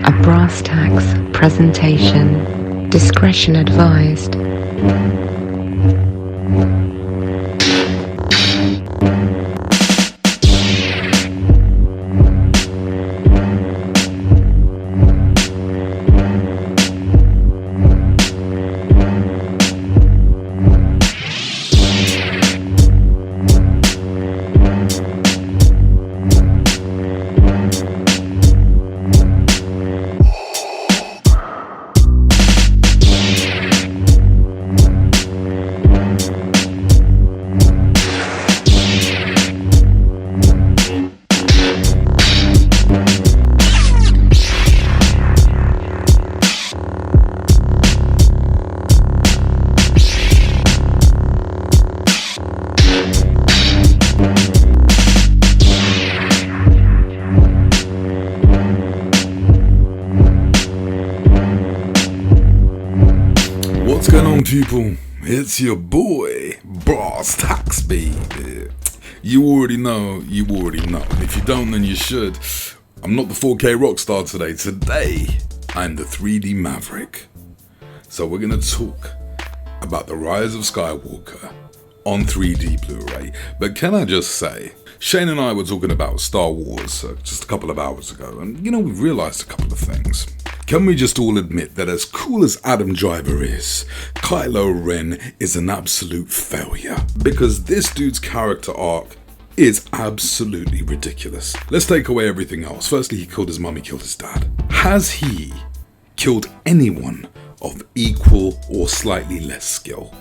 A brasstax presentation. Discretion advised. What's going on, people? It's your boy, brasstax, baby. You already know. And if you don't, then you should. I'm not the 4K rockstar today. Today, I'm the 3D Maverick. So we're going to talk about the rise of Skywalker on 3D Blu-ray. But can I just say, Shane and I were talking about Star Wars just a couple of hours ago, and we've realised a couple of things. Can we just all admit that as cool as Adam Driver is, Kylo Ren is an absolute failure? Because this dude's character arc is absolutely ridiculous. Let's take away everything else. Firstly, he killed his mum, he killed his dad. Has he killed anyone of equal or slightly less skill?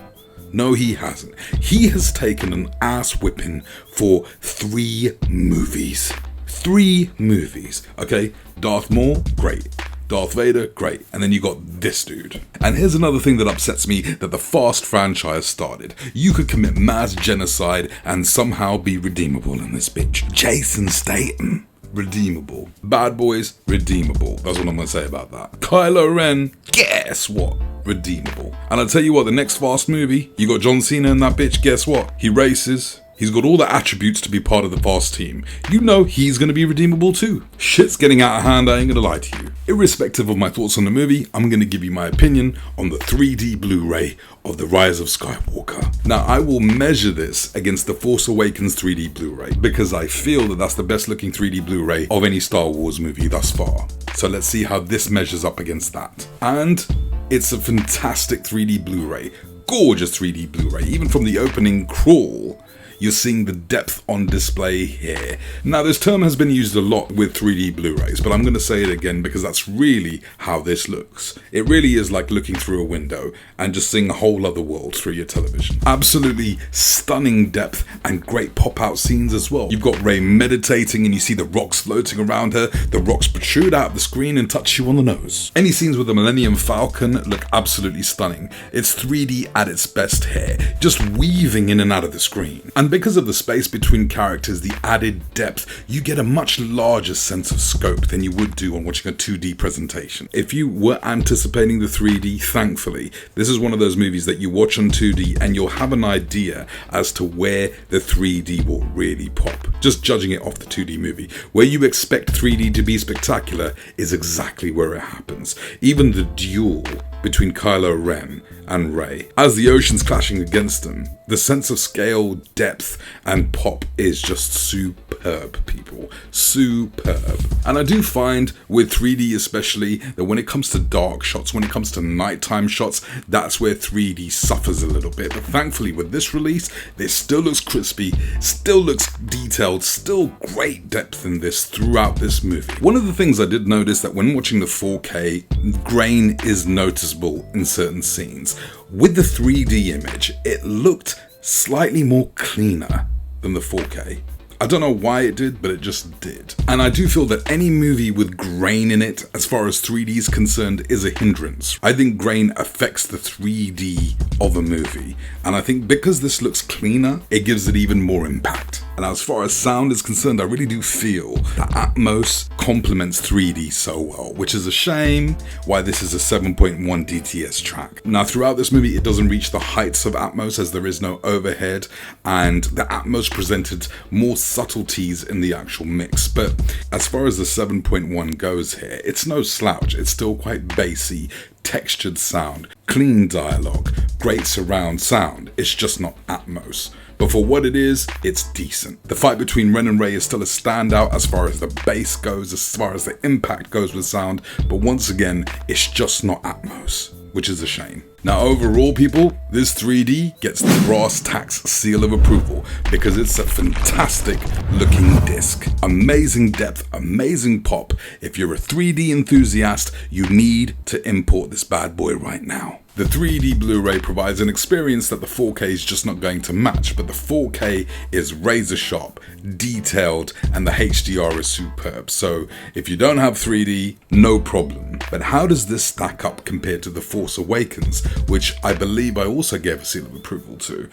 No, he hasn't. He has taken an ass whipping for 3 movies. 3 movies, okay? Darth Maul, great. Darth Vader, great. And then you got this dude. And here's another thing that upsets me that the Fast franchise started. You could commit mass genocide and somehow be redeemable in this bitch. Jason Statham, redeemable. Bad Boys, redeemable. That's what I'm gonna say about that. Kylo Ren, guess what? Redeemable. And I'll tell you what, the next Fast movie, you got John Cena in that bitch, guess what? He races. He's got all the attributes to be part of the Fast team. You know he's going to be redeemable too. Shit's getting out of hand, I ain't going to lie to you. Irrespective of my thoughts on the movie, I'm going to give you my opinion on the 3D Blu-ray of The Rise of Skywalker. Now, I will measure this against the Force Awakens 3D Blu-ray because I feel that that's the best looking 3D Blu-ray of any Star Wars movie thus far. So let's see how this measures up against that. And it's a fantastic 3D Blu-ray. Gorgeous 3D Blu-ray. Even from the opening crawl, you're seeing the depth on display here. Now, this term has been used a lot with 3D Blu-rays, but I'm going to say it again because that's really how this looks. It really is like looking through a window and just seeing a whole other world through your television. Absolutely stunning depth and great pop-out scenes as well. You've got Rey meditating and you see the rocks floating around her. The rocks protrude out of the screen and touch you on the nose. Any scenes with the Millennium Falcon look absolutely stunning. It's 3D at its best here, just weaving in and out of the screen. And because of the space between characters, the added depth, you get a much larger sense of scope than you would do on watching a 2D presentation. If you were anticipating the 3D, thankfully, this is one of those movies that you watch on 2D and you'll have an idea as to where the 3D will really pop. Just judging it off the 2D movie. Where you expect 3D to be spectacular is exactly where it happens. Even the duel between Kylo Ren and Rey, as the ocean's clashing against them, the sense of scale, depth, and pop is just superb, people. Superb. And I do find, with 3D especially, that when it comes to dark shots, when it comes to nighttime shots, that's where 3D suffers a little bit. But thankfully, with this release, this still looks crispy, still looks detailed, still great depth in this throughout this movie. One of the things I did notice that when watching the 4K, grain is noticeable in certain scenes. With the 3D image, it looked slightly more cleaner than the 4K. I don't know why it did, but it just did. And I do feel that any movie with grain in it, as far as 3D is concerned, is a hindrance. I think grain affects the 3D of a movie. And I think because this looks cleaner, it gives it even more impact. And as far as sound is concerned, I really do feel that Atmos complements 3D so well, which is a shame why this is a 7.1 DTS track. Now throughout this movie it doesn't reach the heights of Atmos as there is no overhead, and the Atmos presented more subtleties in the actual mix. But as far as the 7.1 goes here, it's no slouch. It's still quite bassy, textured sound, clean dialogue, great surround sound. It's just not Atmos. But for what it is, it's decent. The fight between Ren and Ray is still a standout as far as the bass goes, as far as the impact goes with sound, but once again, it's just not Atmos, which is a shame. Now overall, people, this 3D gets the brass tacks seal of approval because it's a fantastic looking disc. Amazing depth, amazing pop. If you're a 3D enthusiast, you need to import this bad boy right now. The 3D Blu-ray provides an experience that the 4K is just not going to match, but the 4K is razor sharp, detailed, and the HDR is superb. So if you don't have 3D, no problem. But how does this stack up compared to The Force Awakens, which I believe I also gave a seal of approval to?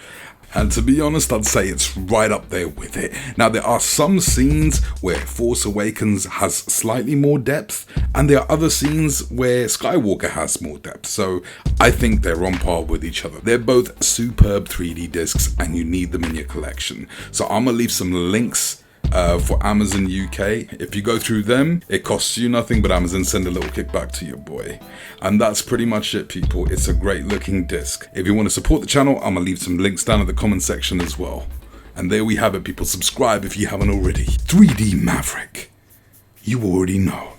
And to be honest, I'd say it's right up there with it. Now, there are some scenes where Force Awakens has slightly more depth, and there are other scenes where Skywalker has more depth. So I think they're on par with each other. They're both superb 3D discs, and you need them in your collection. So I'm gonna leave some links for Amazon UK. If you go through them, it costs you nothing, but Amazon send a little kickback to your boy. And that's pretty much it, people. It's a great looking disc. If you want to support the channel, I'm gonna leave some links down in the comment section as well. And there we have it, people. Subscribe if you haven't already. 3D Maverick. You already know.